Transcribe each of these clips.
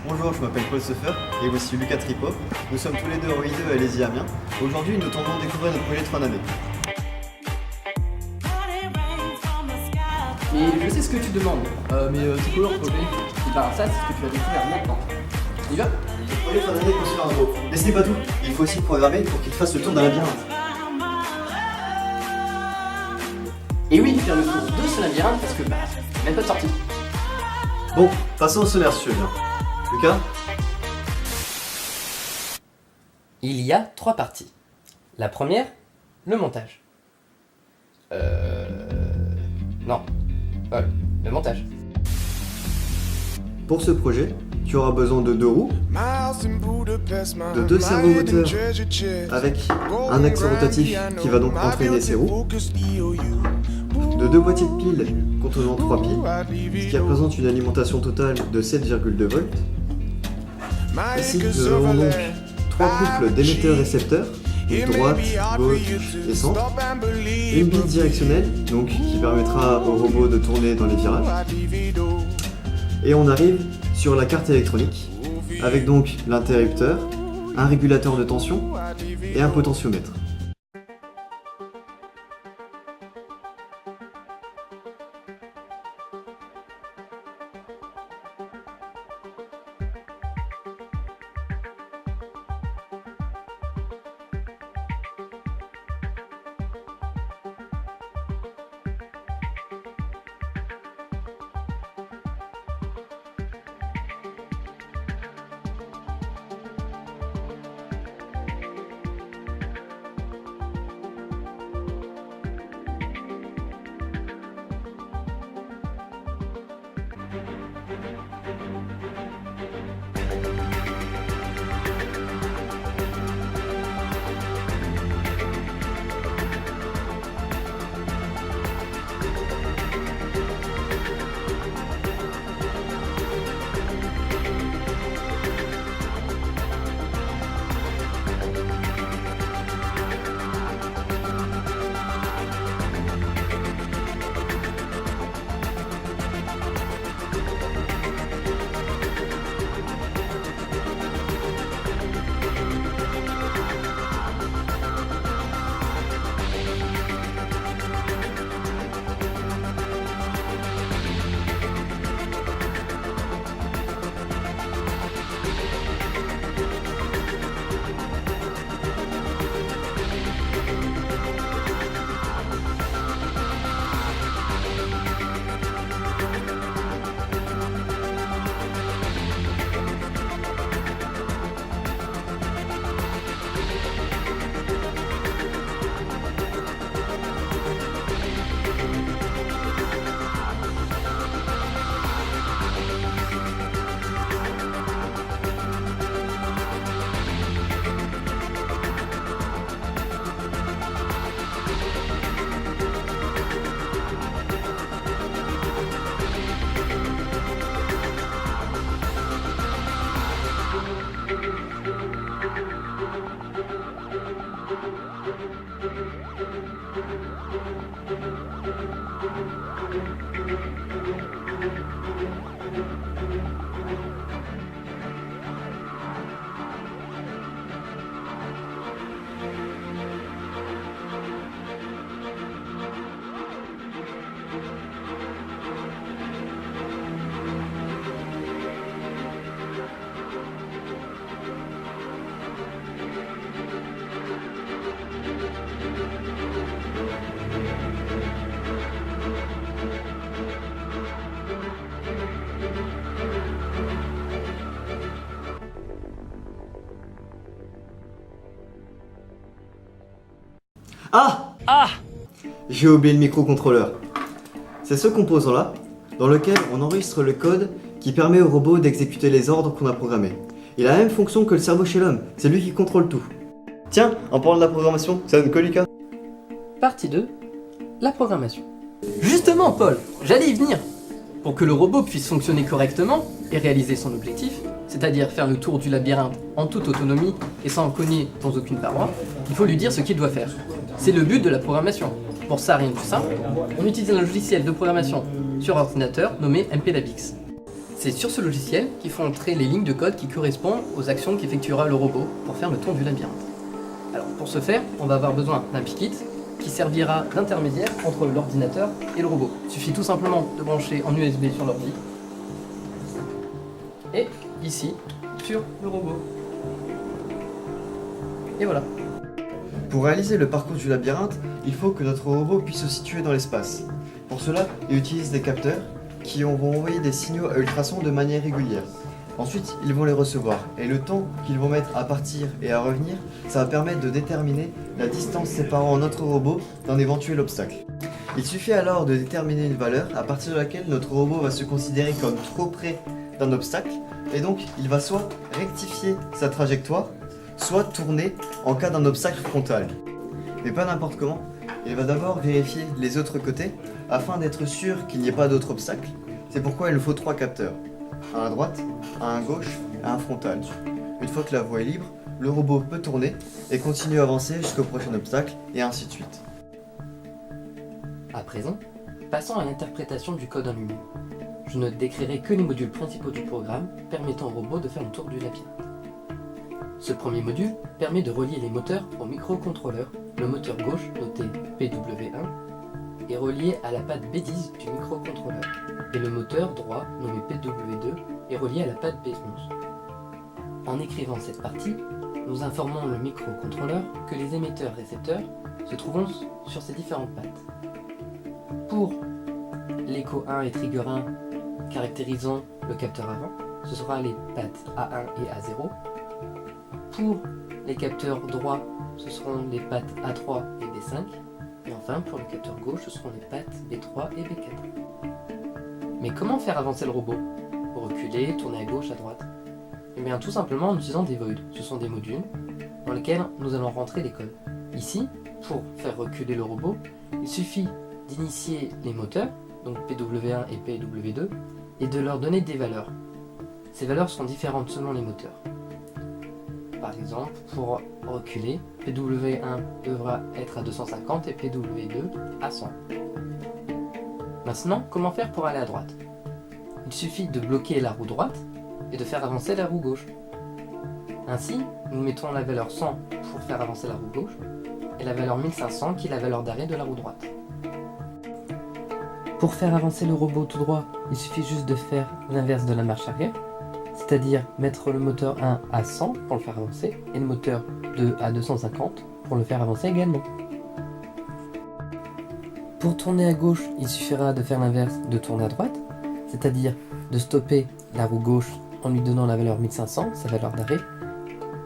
Bonjour, je m'appelle Paul Seffer et voici Lucas Tripot. Nous sommes tous les deux en I2 à Alésia Amiens. Aujourd'hui, nous tentons de découvrir notre projet de fin d'année. Et je sais ce que tu demandes, mais c'est quoi leur projet? Et ben ça, c'est ce que tu vas découvrir maintenant. On y va? Le projet de fin d'année consiste en gros. Mais ce n'est pas tout, il faut aussi programmer pour qu'il fasse le tour d'un labyrinthe. Et oui, faire le tour de ce labyrinthe parce que même pas de sortie. Bon, passons au sommaire si tu veux bien. Lucas? Il y a 3 parties. La première, le montage. Non. Le montage. Pour ce projet, tu auras besoin de 2 roues, de 2 servomoteurs avec un axe rotatif qui va donc entraîner ces roues, de 2 boîtiers de piles contenant 3 piles, ce qui représente une alimentation totale de 7,2 volts. Ici, nous avons donc 3 couples d'émetteurs-récepteurs, droite, gauche et centre, une bille directionnelle, donc qui permettra au robot de tourner dans les virages. Et on arrive sur la carte électronique, avec donc l'interrupteur, un régulateur de tension et un potentiomètre. Ah! J'ai oublié le microcontrôleur. C'est ce composant-là, dans lequel on enregistre le code qui permet au robot d'exécuter les ordres qu'on a programmés. Il a la même fonction que le cerveau chez l'homme, c'est lui qui contrôle tout. Tiens, en parlant de la programmation, ça donne quoi, Lucas? Partie 2, la programmation. Justement, Paul, j'allais y venir. Pour que le robot puisse fonctionner correctement et réaliser son objectif, c'est-à-dire faire le tour du labyrinthe en toute autonomie et sans cogner dans aucune paroi, il faut lui dire ce qu'il doit faire. C'est le but de la programmation. Pour ça, rien de plus simple, on utilise un logiciel de programmation sur ordinateur nommé MPLabix. C'est sur ce logiciel qu'il faut entrer les lignes de code qui correspondent aux actions qu'effectuera le robot pour faire le tour du labyrinthe. Alors pour ce faire, on va avoir besoin d'un PICkit qui servira d'intermédiaire entre l'ordinateur et le robot. Il suffit tout simplement de brancher en USB sur l'ordi et ici sur le robot. Et voilà. Pour réaliser le parcours du labyrinthe, il faut que notre robot puisse se situer dans l'espace. Pour cela, il utilise des capteurs qui vont envoyer des signaux à ultrasons de manière régulière. Ensuite, ils vont les recevoir et le temps qu'ils vont mettre à partir et à revenir, ça va permettre de déterminer la distance séparant notre robot d'un éventuel obstacle. Il suffit alors de déterminer une valeur à partir de laquelle notre robot va se considérer comme trop près d'un obstacle et donc il va soit rectifier sa trajectoire, soit tourner en cas d'un obstacle frontal. Mais pas n'importe comment, il va d'abord vérifier les autres côtés afin d'être sûr qu'il n'y ait pas d'autres obstacles. C'est pourquoi il nous faut 3 capteurs, un à droite, un à gauche et un frontal. Une fois que la voie est libre, le robot peut tourner et continuer à avancer jusqu'au prochain obstacle et ainsi de suite. À présent, passons à l'interprétation du code en lui-même. Je ne décrirai que les modules principaux du programme permettant au robot de faire le tour du labyrinthe. Ce premier module permet de relier les moteurs au microcontrôleur. Le moteur gauche, noté PW1, est relié à la patte B10 du microcontrôleur, et le moteur droit, nommé PW2, est relié à la patte B11. En écrivant cette partie, nous informons le microcontrôleur que les émetteurs-récepteurs se trouvent sur ces différentes pattes. Pour l'écho 1 et trigger 1 caractérisant le capteur avant, ce sera les pattes A1 et A0. Pour les capteurs droits, ce seront les pattes A3 et B5. Et enfin, pour le capteur gauche, ce seront les pattes B3 et B4. Mais comment faire avancer le robot? Reculer, tourner à gauche, à droite? Eh bien, tout simplement en utilisant des voids. Ce sont des modules dans lesquels nous allons rentrer des codes. Ici, pour faire reculer le robot, il suffit d'initier les moteurs, donc PW1 et PW2, et de leur donner des valeurs. Ces valeurs sont différentes selon les moteurs. Par exemple, pour reculer, PW1 devra être à 250 et PW2 à 100. Maintenant, comment faire pour aller à droite? Il suffit de bloquer la roue droite et de faire avancer la roue gauche. Ainsi, nous mettons la valeur 100 pour faire avancer la roue gauche et la valeur 1500 qui est la valeur d'arrêt de la roue droite. Pour faire avancer le robot tout droit, il suffit juste de faire l'inverse de la marche arrière, c'est-à-dire mettre le moteur 1 à 100 pour le faire avancer et le moteur 2 à 250 pour le faire avancer également. Pour tourner à gauche, il suffira de faire l'inverse de tourner à droite, c'est-à-dire de stopper la roue gauche en lui donnant la valeur 1500, sa valeur d'arrêt,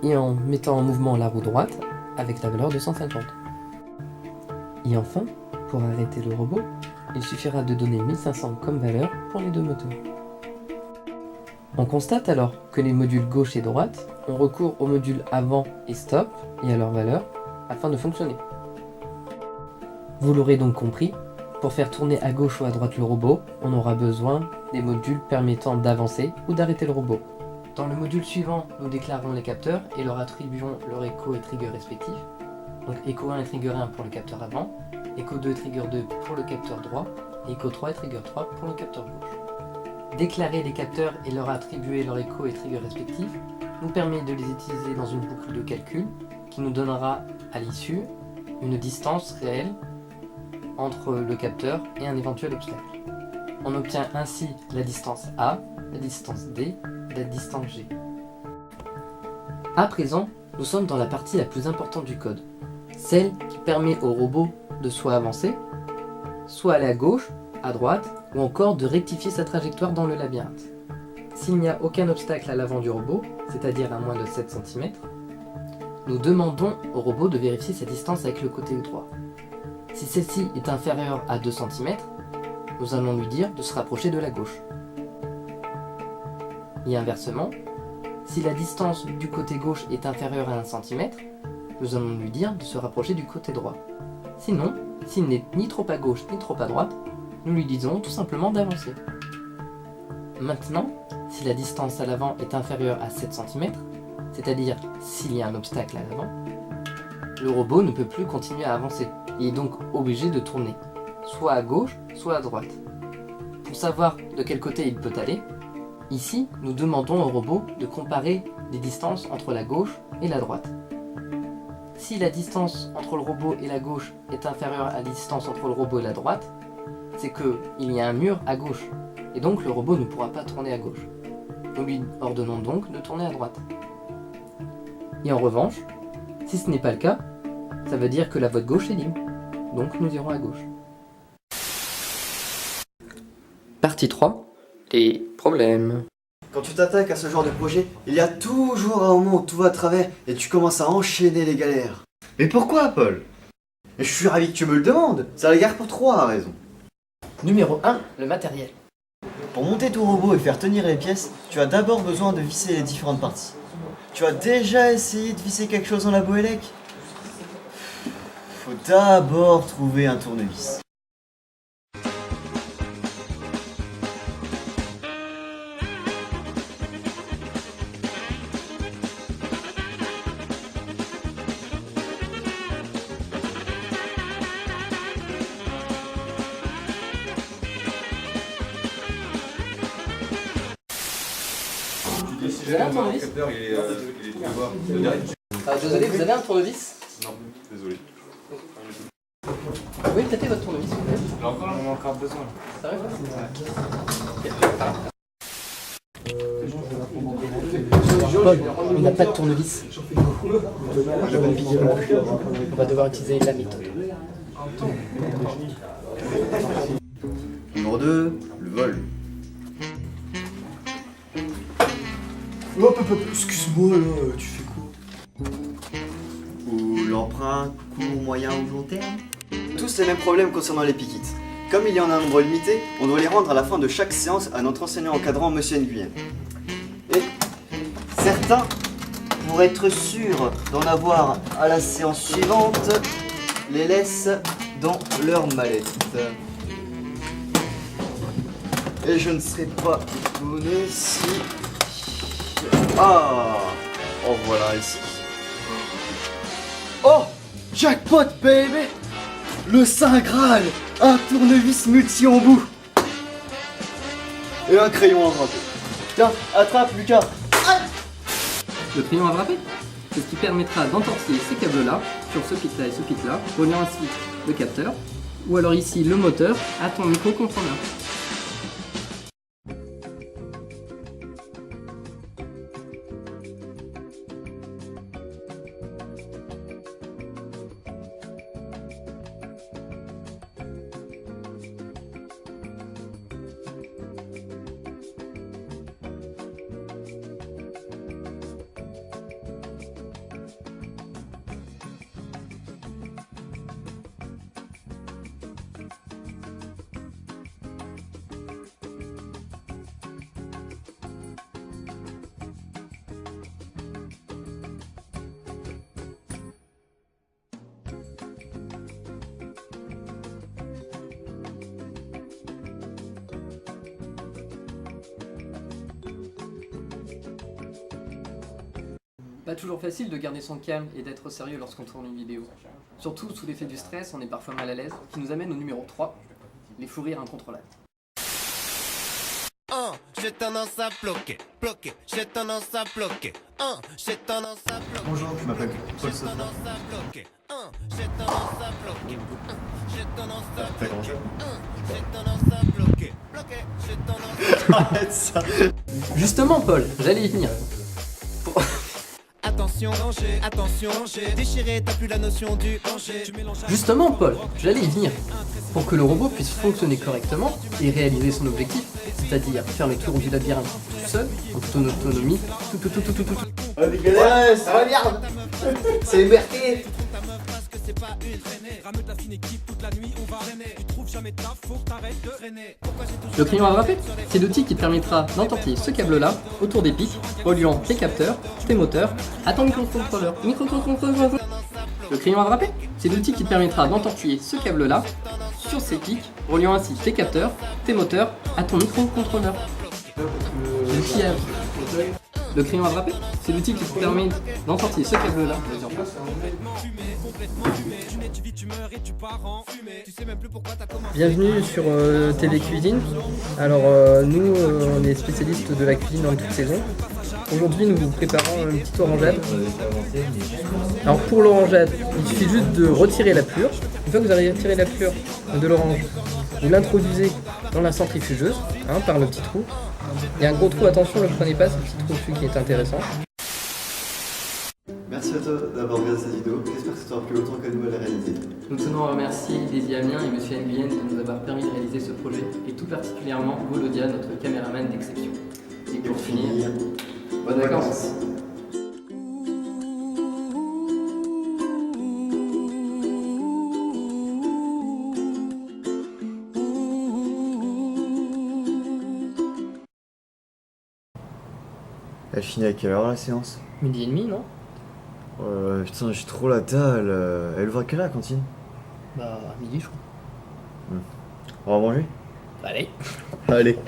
et en mettant en mouvement la roue droite avec la valeur 250. Et enfin, pour arrêter le robot, il suffira de donner 1500 comme valeur pour les deux moteurs. On constate alors que les modules gauche et droite ont recours aux modules avant et stop et à leur valeur afin de fonctionner. Vous l'aurez donc compris, pour faire tourner à gauche ou à droite le robot, on aura besoin des modules permettant d'avancer ou d'arrêter le robot. Dans le module suivant, nous déclarons les capteurs et leur attribuons leur écho et trigger respectifs. Donc écho 1 et trigger 1 pour le capteur avant, écho 2 et trigger 2 pour le capteur droit, et écho 3 et trigger 3 pour le capteur gauche. Déclarer les capteurs et leur attribuer leur écho et trigger respectifs nous permet de les utiliser dans une boucle de calcul qui nous donnera à l'issue une distance réelle entre le capteur et un éventuel obstacle. On obtient ainsi la distance A, la distance D et la distance G. À présent, nous sommes dans la partie la plus importante du code, celle qui permet au robot de soit avancer, soit aller à gauche, à droite, ou encore de rectifier sa trajectoire dans le labyrinthe. S'il n'y a aucun obstacle à l'avant du robot, c'est-à-dire à moins de 7 cm, nous demandons au robot de vérifier sa distance avec le côté droit. Si celle-ci est inférieure à 2 cm, nous allons lui dire de se rapprocher de la gauche. Et inversement, si la distance du côté gauche est inférieure à 1 cm, nous allons lui dire de se rapprocher du côté droit. Sinon, s'il n'est ni trop à gauche ni trop à droite, nous lui disons tout simplement d'avancer. Maintenant, si la distance à l'avant est inférieure à 7 cm, c'est-à-dire s'il y a un obstacle à l'avant, le robot ne peut plus continuer à avancer. Il est donc obligé de tourner, soit à gauche, soit à droite. Pour savoir de quel côté il peut aller, Ici, nous demandons au robot de comparer les distances entre la gauche et la droite. Si la distance entre le robot et la gauche est inférieure à la distance entre le robot et la droite, c'est qu'il y a un mur à gauche, et donc le robot ne pourra pas tourner à gauche. Nous lui ordonnons donc de tourner à droite. Et en revanche, si ce n'est pas le cas, ça veut dire que la voie de gauche est libre, donc nous irons à gauche. Partie 3. Les problèmes. Quand tu t'attaques à ce genre de projet, il y a toujours un moment où tout va de travers et tu commences à enchaîner les galères. Mais pourquoi, Paul? Et je suis ravi que tu me le demandes, c'est la guerre pour 3 à raison. Numéro 1, le matériel. Pour monter ton robot et faire tenir les pièces, tu as d'abord besoin de visser les différentes parties. Tu as déjà essayé de visser quelque chose en labo élec? Faut d'abord trouver un tournevis. Vous avez un tournevis? Désolé, vous avez un tournevis? Non, désolé. Vous pouvez tâter votre tournevis, s'il vous plaît? On a encore besoin. C'est vrai? Paul, il n'a pas de tournevis. On va devoir utiliser la méthode. Numéro 2, le vol. Excuse-moi là, tu fais quoi? Ou l'emprunt, court, moyen ou long terme? Tous les mêmes problèmes concernant les piquets. Comme il y en a un nombre limité, on doit les rendre à la fin de chaque séance à notre enseignant encadrant, Monsieur Nguyen. Et certains, pour être sûrs d'en avoir à la séance suivante, les laissent dans leur mallette. Et je ne serais pas étonné si... Ah! Oh voilà ici. Oh! Jackpot baby! Le Saint Graal! Un tournevis multi-embout! Et un crayon à wrapper. Tiens, attrape Lucas! Le crayon à wrapper, c'est ce qui permettra d'entortiller ces câbles-là sur ce pic-là et ce pic-là, reliant ainsi le capteur, ou alors ici le moteur à ton microcontrôleur. Pas toujours facile de garder son calme et d'être sérieux lorsqu'on tourne une vidéo. Surtout sous l'effet du stress, on est parfois mal à l'aise, qui nous amène au numéro 3, les fous rires incontrôlables. J'ai tendance à bloquer, j'ai tendance à bloquer, j'ai tendance à bloquer. Bonjour, je m'appelle Paul J'ai Sosa. tendance à bloquer, j'ai tendance à bloquer, j'ai tendance à bloquer, j'ai tendance à bloquer, j'ai tendance à... Arrête ça! Justement Paul, j'allais y venir. Attention, danger, déchiré, t'as plus la notion du danger. Justement Paul, j'allais y venir. Pour que le robot puisse fonctionner correctement et réaliser son objectif, c'est-à-dire faire le tour du labyrinthe tout seul, en toute autonomie, Oh dégueulasse! Oh merde! C'est MRT! Le crayon à wrapper, c'est l'outil qui te permettra d'entortiller ce câble-là autour des pics, reliant tes capteurs, tes moteurs, à ton microcontrôleur. Le crayon à wrapper, c'est l'outil qui te permettra d'entortiller ce câble-là sur ces pics, reliant ainsi tes capteurs, tes moteurs, à ton microcontrôleur. L'outil à... Le crayon à draper, c'est l'outil qui te permet d'ensortir ce câble-là. Vas-y, en place. Bienvenue sur TV Cuisine. Alors nous, on est spécialistes de la cuisine en toute saison. Aujourd'hui, nous vous préparons une petite orangeade. Alors pour l'orangeade, il suffit juste de retirer la pelure. Une fois que vous avez retiré la pelure de l'orange, vous l'introduisez dans la centrifugeuse, par le petit trou. Il y a un gros trou, attention, ne le prenez pas, c'est le petit trau dessus qui est intéressant. Merci à toi d'avoir regardé cette vidéo. J'espère que ça t'aura plu autant que nous à la réaliser. Nous tenons à remercier Daisy Amiens et Monsieur Nguyen de nous avoir permis de réaliser ce projet, et tout particulièrement Volodia, notre caméraman d'exception. Et pour finir, bonnes vacances. Elle finit à quelle heure la séance? 12h30, non? Putain, j'ai trop la dalle. Elle ouvre à quelle heure la cantine? Bah, midi, je crois. On va manger? Allez. Allez.